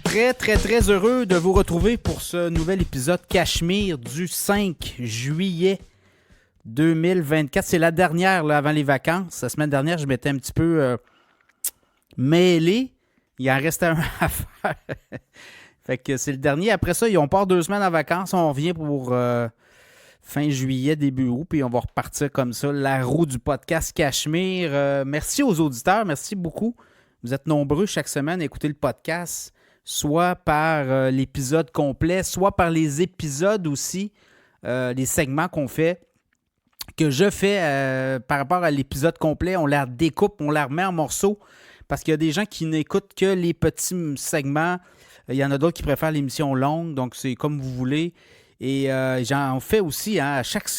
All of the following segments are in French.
Très, très, très heureux de vous retrouver pour ce nouvel épisode Cachemire du 5 juillet 2024. C'est la dernière là, avant les vacances. La semaine dernière, je m'étais un petit peu mêlé. Il en restait un à faire. Fait que c'est le dernier. Après ça, on part 2 semaines en vacances. On revient pour fin juillet, début août. Puis on va repartir comme ça. La roue du podcast Cachemire. Merci aux auditeurs. Merci beaucoup. Vous êtes nombreux chaque semaine à écouter le podcast, soit par l'épisode complet, soit par les épisodes aussi, les segments qu'on fait, que je fais par rapport à l'épisode complet. On la découpe, on la remet en morceaux, parce qu'il y a des gens qui n'écoutent que les petits segments. Il y en a d'autres qui préfèrent l'émission longue, donc c'est comme vous voulez. Et j'en fais aussi, hein, chaque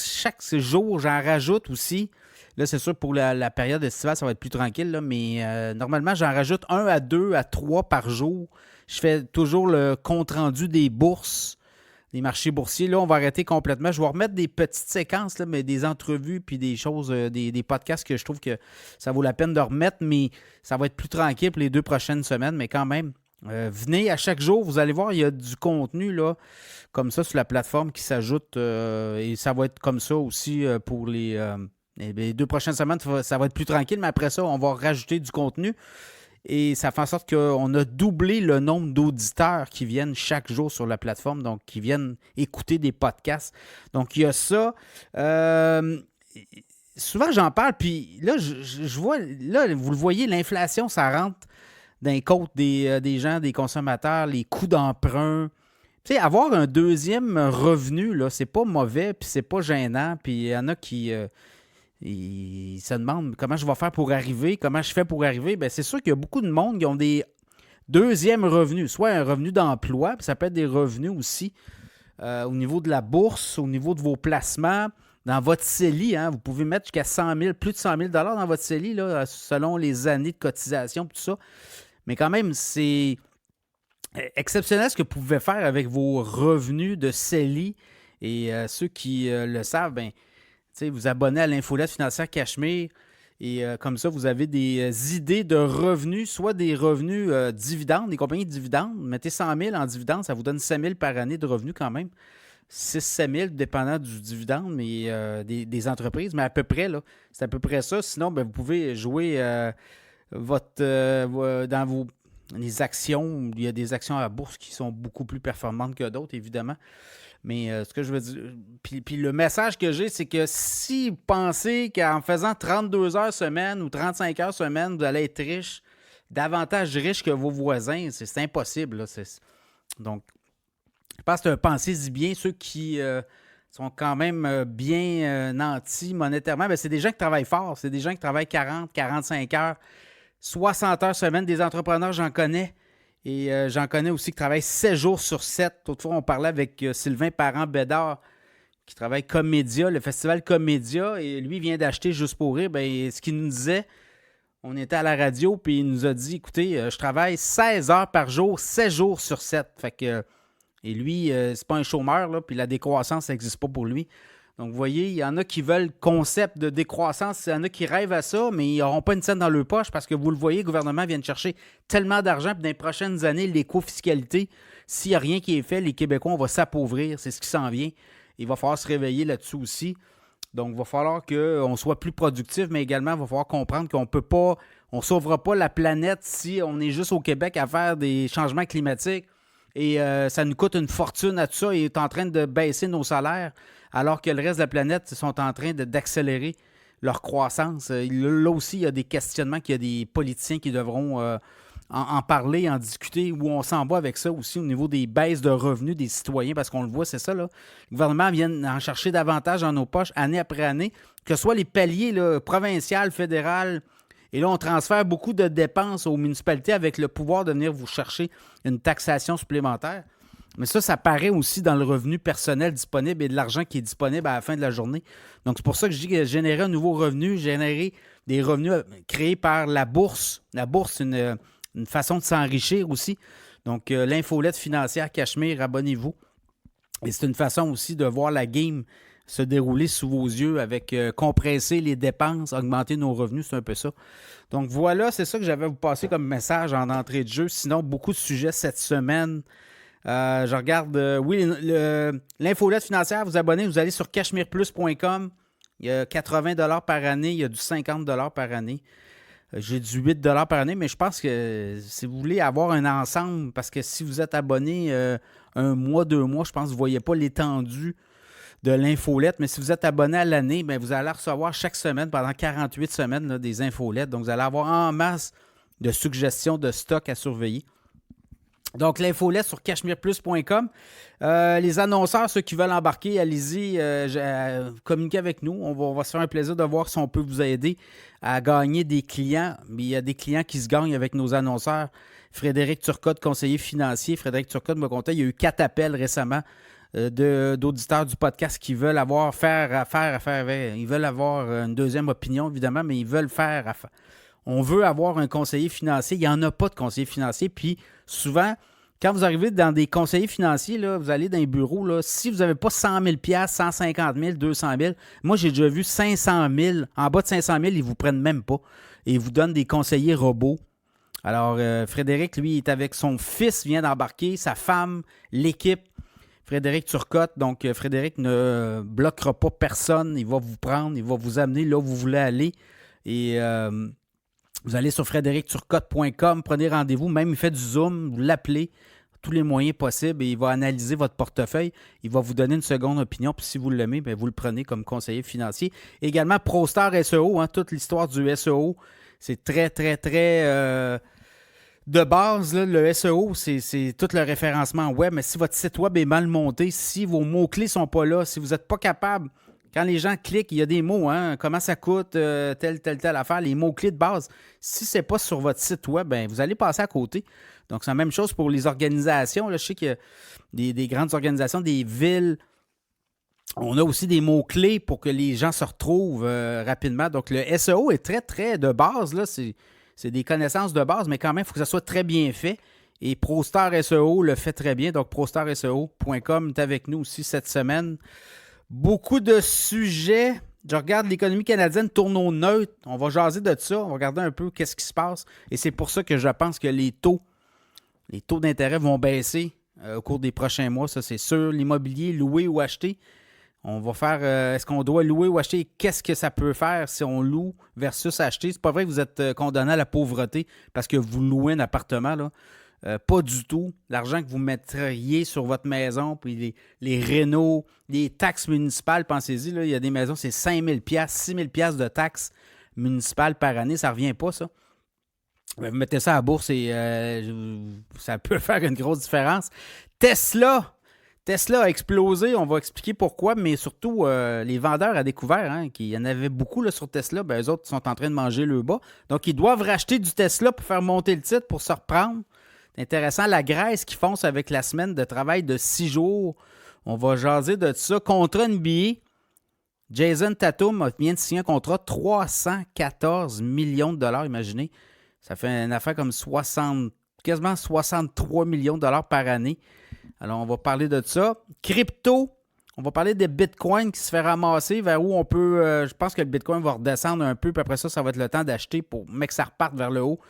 jour, j'en rajoute aussi. Là, c'est sûr, pour la période estivale, ça va être plus tranquille, là, mais normalement, j'en rajoute 1 à 2 à 3 par jour. Je fais toujours le compte-rendu des bourses, des marchés boursiers. Là, on va arrêter complètement. Je vais remettre des petites séquences, là, mais des entrevues puis des choses, des podcasts que je trouve que ça vaut la peine de remettre, mais ça va être plus tranquille pour les 2 prochaines semaines. Mais quand même, venez à chaque jour, vous allez voir, il y a du contenu là, comme ça sur la plateforme qui s'ajoute et ça va être comme ça aussi pour les 2 prochaines semaines. Ça va être plus tranquille, mais après ça, on va rajouter du contenu. Et ça fait en sorte qu'on a doublé le nombre d'auditeurs qui viennent chaque jour sur la plateforme, donc qui viennent écouter des podcasts. Donc, il y a ça. Souvent, j'en parle, puis là, je vois, là, vous le voyez, l'inflation, ça rentre dans les côtes des gens, des consommateurs, les coûts d'emprunt. Tu sais, avoir un deuxième revenu, là, c'est pas mauvais, puis c'est pas gênant, puis il y en a qui... ils se demandent comment je vais faire pour arriver, comment je fais pour arriver. Bien, c'est sûr qu'il y a beaucoup de monde qui ont des deuxièmes revenus, soit un revenu d'emploi, puis ça peut être des revenus aussi au niveau de la bourse, au niveau de vos placements, dans votre CELI. Hein, vous pouvez mettre jusqu'à 100 000, plus de 100 000 dans votre CELI, là, selon les années de cotisation, tout ça. Mais quand même, c'est exceptionnel ce que vous pouvez faire avec vos revenus de CELI. Et ceux qui le savent, bien, vous abonnez à l'infolette financière Cachemire et comme ça, vous avez des idées de revenus, soit des revenus dividendes, des compagnies de dividendes. Mettez 100 000 en dividendes, ça vous donne 5 000 par année de revenus quand même. 6-7 000, dépendant du dividende, mais des entreprises. Mais à peu près, là, c'est à peu près ça. Sinon, ben, vous pouvez jouer dans les actions. Il y a des actions à la bourse qui sont beaucoup plus performantes que d'autres, évidemment. Mais ce que je veux dire, puis le message que j'ai, c'est que si vous pensez qu'en faisant 32 heures semaine ou 35 heures semaine, vous allez être riche, davantage riche que vos voisins, c'est impossible. Là. Donc, je pense que pensez-y bien, ceux qui sont quand même bien nantis monétairement, bien, c'est des gens qui travaillent fort, c'est des gens qui travaillent 40, 45 heures, 60 heures semaine, des entrepreneurs, j'en connais. Et j'en connais aussi qui travaillent 7 jours sur 7. Autrefois, on parlait avec Sylvain Parent-Bédard, qui travaille Comédia, le festival Comédia, et lui vient d'acheter Juste pour rire. Bien, ce qu'il nous disait, on était à la radio, puis il nous a dit, écoutez, je travaille 16 heures par jour, 7 jours sur 7. Fait que, et lui, c'est pas un chômeur, là, puis la décroissance n'existe pas pour lui. Donc, vous voyez, il y en a qui veulent le concept de décroissance, il y en a qui rêvent à ça, mais ils n'auront pas une scène dans leur poche parce que vous le voyez, le gouvernement vient de chercher tellement d'argent, puis dans les prochaines années, l'éco-fiscalité, s'il n'y a rien qui est fait, les Québécois, on va s'appauvrir, c'est ce qui s'en vient. Il va falloir se réveiller là-dessus aussi. Donc, il va falloir qu'on soit plus productif, mais également, il va falloir comprendre qu'on ne peut pas, on ne sauvera pas la planète si on est juste au Québec à faire des changements climatiques. Et ça nous coûte une fortune à tout ça et est en train de baisser nos salaires alors que le reste de la planète sont en train d'accélérer leur croissance. Là aussi, il y a des questionnements qu'il y a des politiciens qui devront en parler, en discuter, où on s'en va avec ça aussi au niveau des baisses de revenus des citoyens, parce qu'on le voit, c'est ça. Là. Le gouvernement vient en chercher davantage dans nos poches année après année, que ce soit les paliers là, provincial, fédéral. Et là, on transfère beaucoup de dépenses aux municipalités avec le pouvoir de venir vous chercher une taxation supplémentaire. Mais ça paraît aussi dans le revenu personnel disponible et de l'argent qui est disponible à la fin de la journée. Donc, c'est pour ça que je dis que générer un nouveau revenu, générer des revenus créés par la bourse. La bourse, c'est une façon de s'enrichir aussi. Donc, l'infolette financière Cachemire, abonnez-vous. Et c'est une façon aussi de voir la game se dérouler sous vos yeux avec compresser les dépenses, augmenter nos revenus, c'est un peu ça. Donc voilà, c'est ça que j'avais à vous passer comme message en entrée de jeu. Sinon, beaucoup de sujets cette semaine. Je regarde, l'infolette financière, vous abonnez, vous allez sur cachemireplus.com. Il y a 80 $ par année, il y a du 50 $ par année. J'ai du 8 $ par année, mais je pense que si vous voulez avoir un ensemble, parce que si vous êtes abonné un mois, 2 mois, je pense que vous ne voyez pas l'étendue de l'infolette, mais si vous êtes abonné à l'année, bien, vous allez recevoir chaque semaine, pendant 48 semaines, là, des infolettes. Donc, vous allez avoir en masse de suggestions de stock à surveiller. Donc, l'infolette sur cachemireplus.com. Les annonceurs, ceux qui veulent embarquer, allez-y, communiquez avec nous. On va se faire un plaisir de voir si on peut vous aider à gagner des clients. Mais il y a des clients qui se gagnent avec nos annonceurs. Frédéric Turcotte, conseiller financier. Frédéric Turcotte me contait, il y a eu 4 appels récemment d'auditeurs du podcast qui veulent avoir ils veulent avoir une deuxième opinion, évidemment, mais ils veulent faire affaire. On veut avoir un conseiller financier. Il n'y en a pas de conseiller financier. Puis souvent, quand vous arrivez dans des conseillers financiers, là, vous allez dans les bureaux, là, si vous n'avez pas 100 000 150 000 200 000, moi j'ai déjà vu 500 000. En bas de 500 000, ils ne vous prennent même pas. Et ils vous donnent des conseillers robots. Alors, Frédéric, lui, est avec son fils, vient d'embarquer, sa femme, l'équipe. Frédéric Turcotte. Donc, Frédéric ne bloquera pas personne. Il va vous prendre, il va vous amener là où vous voulez aller. Et vous allez sur frédéricturcotte.com, prenez rendez-vous. Même, il fait du Zoom, vous l'appelez, tous les moyens possibles, et il va analyser votre portefeuille. Il va vous donner une seconde opinion. Puis si vous l'aimez, bien, vous le prenez comme conseiller financier. Également, ProStar SEO, toute l'histoire du SEO. C'est très, très, très... de base, là, le SEO, c'est tout le référencement web, mais si votre site web est mal monté, si vos mots-clés ne sont pas là, si vous n'êtes pas capable, quand les gens cliquent, il y a des mots, comment ça coûte, telle affaire, les mots-clés de base. Si ce n'est pas sur votre site web, ben, vous allez passer à côté. Donc, c'est la même chose pour les organisations. Là, je sais qu'il y a des grandes organisations, des villes. On a aussi des mots-clés pour que les gens se retrouvent rapidement. Donc, le SEO est très, très de base, là, c'est des connaissances de base, mais quand même, il faut que ça soit très bien fait. Et ProStar SEO le fait très bien. Donc, prostarseo.com est avec nous aussi cette semaine. Beaucoup de sujets. Je regarde l'économie canadienne tourne au neutre. On va jaser de ça. On va regarder un peu qu'est-ce qui se passe. Et c'est pour ça que je pense que les taux d'intérêt vont baisser au cours des prochains mois. Ça, c'est sûr. L'immobilier, louer ou acheter. On va faire, est-ce qu'on doit louer ou acheter? Qu'est-ce que ça peut faire si on loue versus acheter? C'est pas vrai que vous êtes condamné à la pauvreté parce que vous louez un appartement, là. Pas du tout. L'argent que vous mettriez sur votre maison, puis les rénaux, les taxes municipales, pensez-y, là, il y a des maisons, c'est 5 000 $, 6 000 $ de taxes municipales par année. Ça ne revient pas, ça. Vous mettez ça à la bourse et ça peut faire une grosse différence. Tesla a explosé, on va expliquer pourquoi, mais surtout, les vendeurs à découvert, qu'il y en avait beaucoup là, sur Tesla, ben, eux autres sont en train de manger le bas. Donc, ils doivent racheter du Tesla pour faire monter le titre, pour se reprendre. C'est intéressant, la Grèce qui fonce avec la semaine de travail de 6 jours. On va jaser de ça. Contrat NBA, Jason Tatum vient de signer un contrat de 314 millions de $, imaginez. Ça fait une affaire comme quasiment 63 millions de $ par année. Alors, on va parler de ça. Crypto, on va parler des bitcoins qui se fait ramasser, vers où on peut... je pense que le bitcoin va redescendre un peu, puis après ça va être le temps d'acheter pour que ça reparte vers le haut.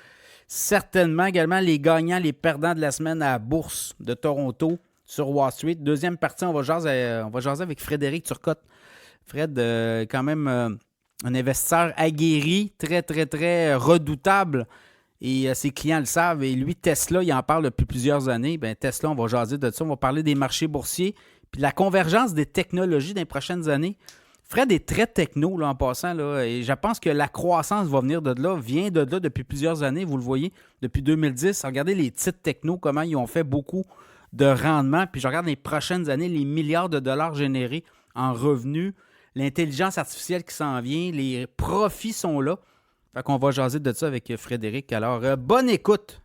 Certainement également les gagnants, les perdants de la semaine à la bourse de Toronto sur Wall Street. Deuxième partie, on va jaser avec Frédéric Turcotte. Fred, quand même un investisseur aguerri, très, très, très redoutable. Et ses clients le savent. Et lui, Tesla, il en parle depuis plusieurs années. Bien, Tesla, on va jaser de ça. On va parler des marchés boursiers puis de la convergence des technologies dans les prochaines années. Fred est très techno là, en passant. Là, et je pense que la croissance va venir de là, vient de là depuis plusieurs années. Vous le voyez, depuis 2010. Regardez les titres techno, comment ils ont fait beaucoup de rendement. Puis je regarde les prochaines années, les milliards de dollars générés en revenus, l'intelligence artificielle qui s'en vient, les profits sont là. Fait qu'on va jaser de ça avec Frédéric. Alors, bonne écoute!